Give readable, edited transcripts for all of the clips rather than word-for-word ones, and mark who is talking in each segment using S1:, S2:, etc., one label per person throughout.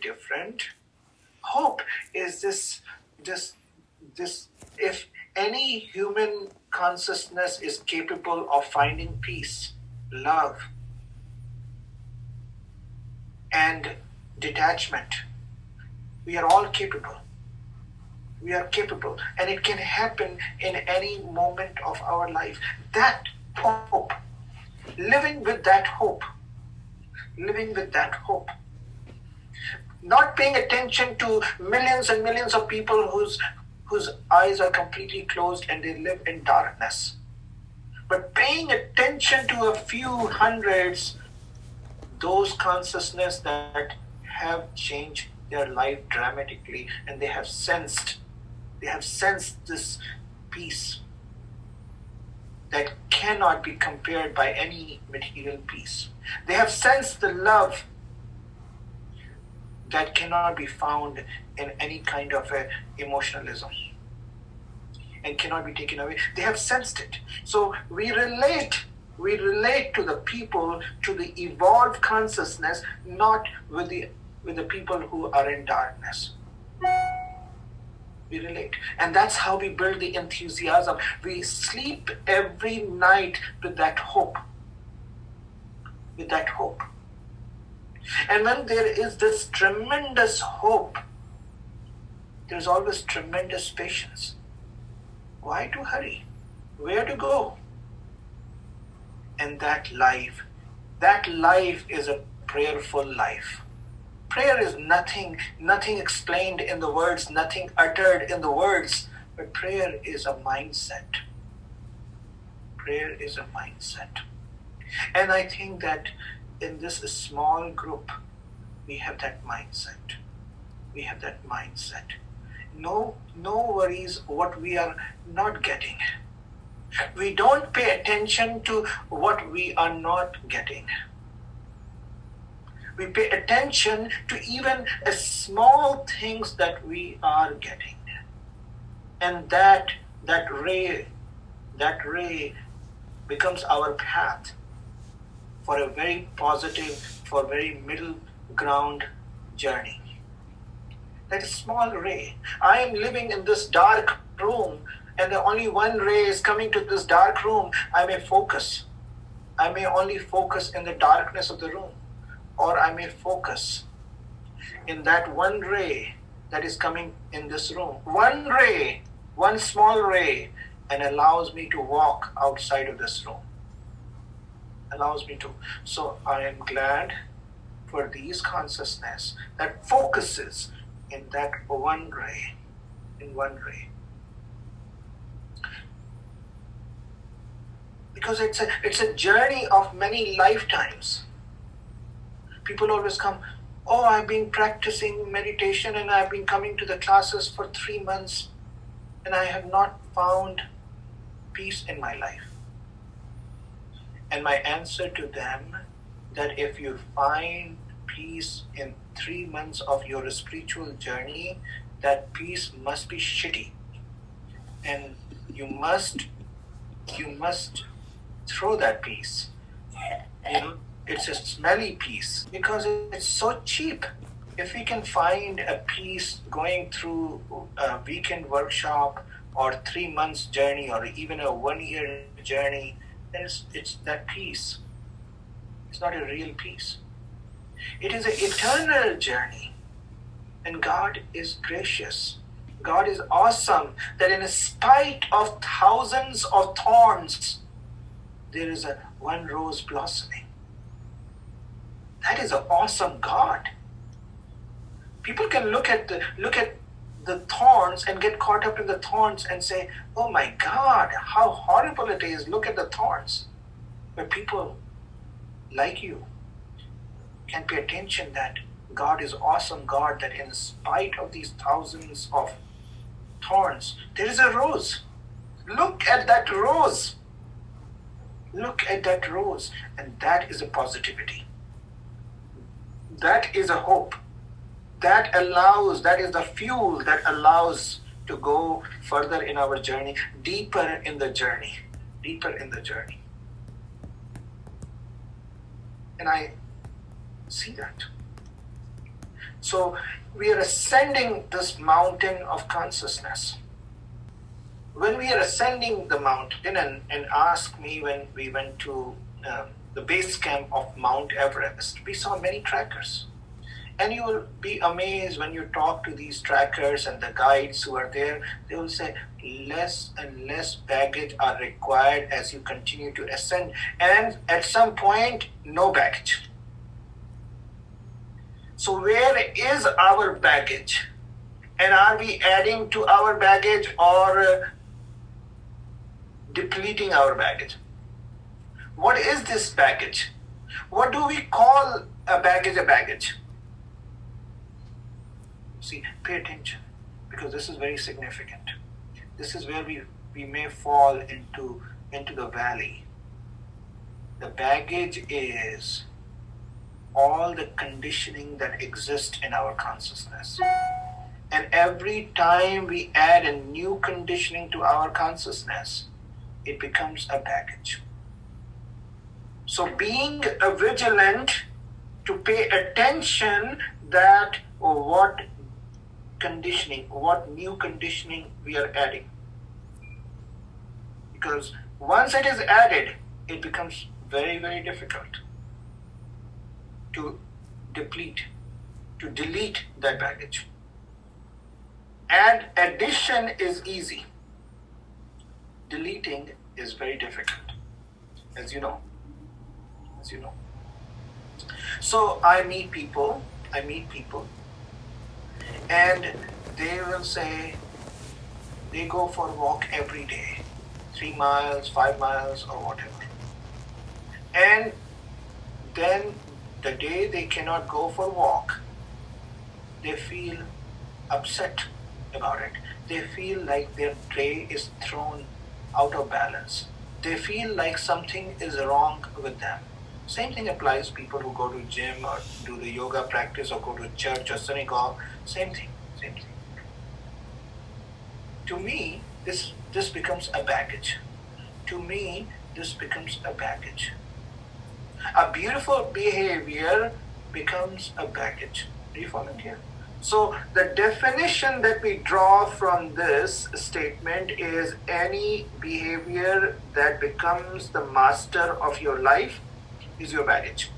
S1: different. Hope is this, if any human consciousness is capable of finding peace, love, and detachment, we are all capable. We are capable, and it can happen in any moment of our life. That hope, living with that hope, not paying attention to millions and millions of people whose eyes are completely closed and they live in darkness, but paying attention to a few hundreds, those consciousness that have changed their life dramatically, and they have sensed this peace that cannot be compared by any material peace. They have sensed the love that cannot be found in any kind of emotionalism and cannot be taken away. They have sensed it. So we relate to the people, to the evolved consciousness, not with the people who are in darkness. We relate. And that's how we build the enthusiasm. We sleep every night with that hope. And when there is this tremendous hope, there's always tremendous patience. Why to hurry? Where to go? And that life is a prayerful life. Prayer is nothing explained in the words, nothing uttered in the words, but prayer is a mindset. Prayer is a mindset. And I think that in this small group, we have that mindset. No worries what we are not getting. We don't pay attention to what we are not getting. We pay attention to even small things that we are getting. And that ray becomes our path for a very positive, for a very middle ground journey. That small ray. I am living in this dark room, and only one ray is coming to this dark room. I may only focus in the darkness of the room, or I may focus in that one ray that is coming in this room. One ray, one small ray, and allows me to walk outside of this room. So I am glad for these consciousness that focuses in that one ray, Because it's a journey of many lifetimes. People always come, oh, I've been practicing meditation and I've been coming to the classes for 3 months and I have not found peace in my life. And my answer to them, that if you find peace in 3 months of your spiritual journey, that peace must be shitty. And you must throw that peace. It's a smelly peace because it's so cheap. If we can find a peace going through a weekend workshop or 3 months journey or even a 1 year journey, then it's that peace. It's not a real peace. It is an eternal journey. And God is gracious. God is awesome that in spite of thousands of thorns, there is a one rose blossoming. That is an awesome God. People can look at the thorns and get caught up in the thorns and say, oh my God, how horrible it is. Look at the thorns. But people like you can pay attention that God is awesome God, that in spite of these thousands of thorns, there is a rose. Look at that rose. Look at that rose. And that is a positivity. That is a hope. That is the fuel that allows to go further in our journey, deeper in the journey. And I see that. So we are ascending this mountain of consciousness. When we are ascending the mountain, and ask me, when we went to the base camp of Mount Everest, we saw many trackers. And you will be amazed when you talk to these trackers and the guides who are there. They will say less and less baggage are required as you continue to ascend. And at some point, no baggage. So where is our baggage? And are we adding to our baggage or depleting our baggage? What is this baggage? What do we call a baggage a baggage? See, pay attention, because this is very significant. This is where we may fall into the valley. The baggage is all the conditioning that exists in our consciousness. And every time we add a new conditioning to our consciousness, it becomes a baggage. So being vigilant to pay attention that what new conditioning we are adding. Because once it is added, it becomes very, very difficult to delete that baggage. And addition is easy. Deleting is very difficult, as you know. So I meet people, and they will say they go for a walk every day, 3 miles, 5 miles, or whatever. And then the day they cannot go for a walk, they feel upset about it. They feel like their day is thrown out of balance. They feel like something is wrong with them. Same thing applies people who go to gym or do the yoga practice or go to church or synagogue. Same thing. To me, this becomes a baggage. A beautiful behavior becomes a baggage. Do you follow here? So the definition that we draw from this statement is any behavior that becomes the master of your life is your baggage.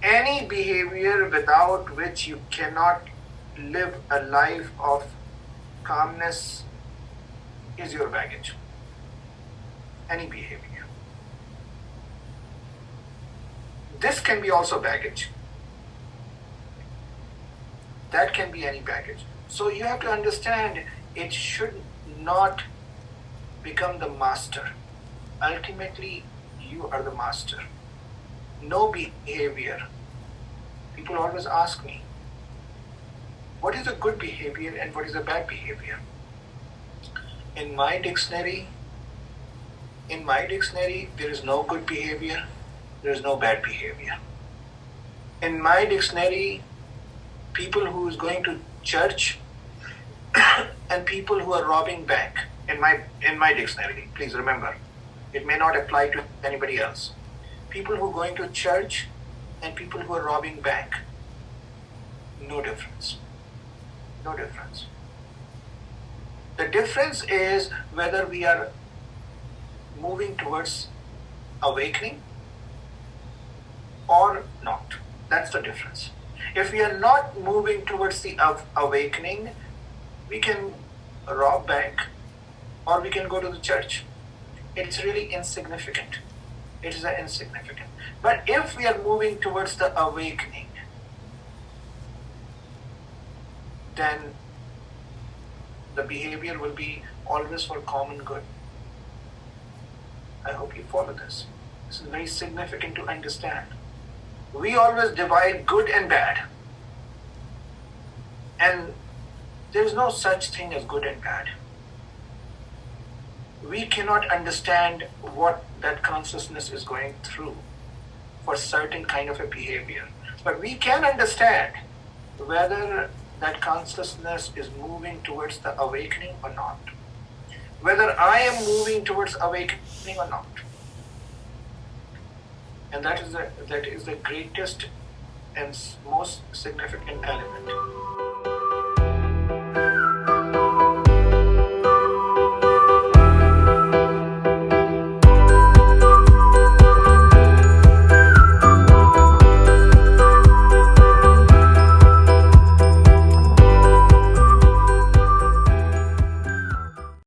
S1: Any behavior without which you cannot live a life of calmness is your baggage. Any behavior. This can be also baggage. That can be any baggage. So you have to understand, it should not become the master. Ultimately, you are the master. No behavior. People always ask me, what is a good behavior and what is a bad behavior? In my dictionary, there is no good behavior, there is no bad behavior. In my dictionary, people who is going to church and people who are robbing bank, in my dictionary, please remember, it may not apply to anybody else. People who are going to church and people who are robbing bank, no difference. The difference is whether we are moving towards awakening or not. That's the difference. If we are not moving towards the awakening, we can rob bank or we can go to the church. It's really insignificant. It is insignificant. But if we are moving towards the awakening, then the behavior will be always for common good. I hope you follow this. This is very significant to understand. We always divide good and bad. And there is no such thing as good and bad. We cannot understand what that consciousness is going through for certain kind of a behavior. But we can understand whether that consciousness is moving towards the awakening or not. Whether I am moving towards awakening or not. And that is the greatest and most significant element.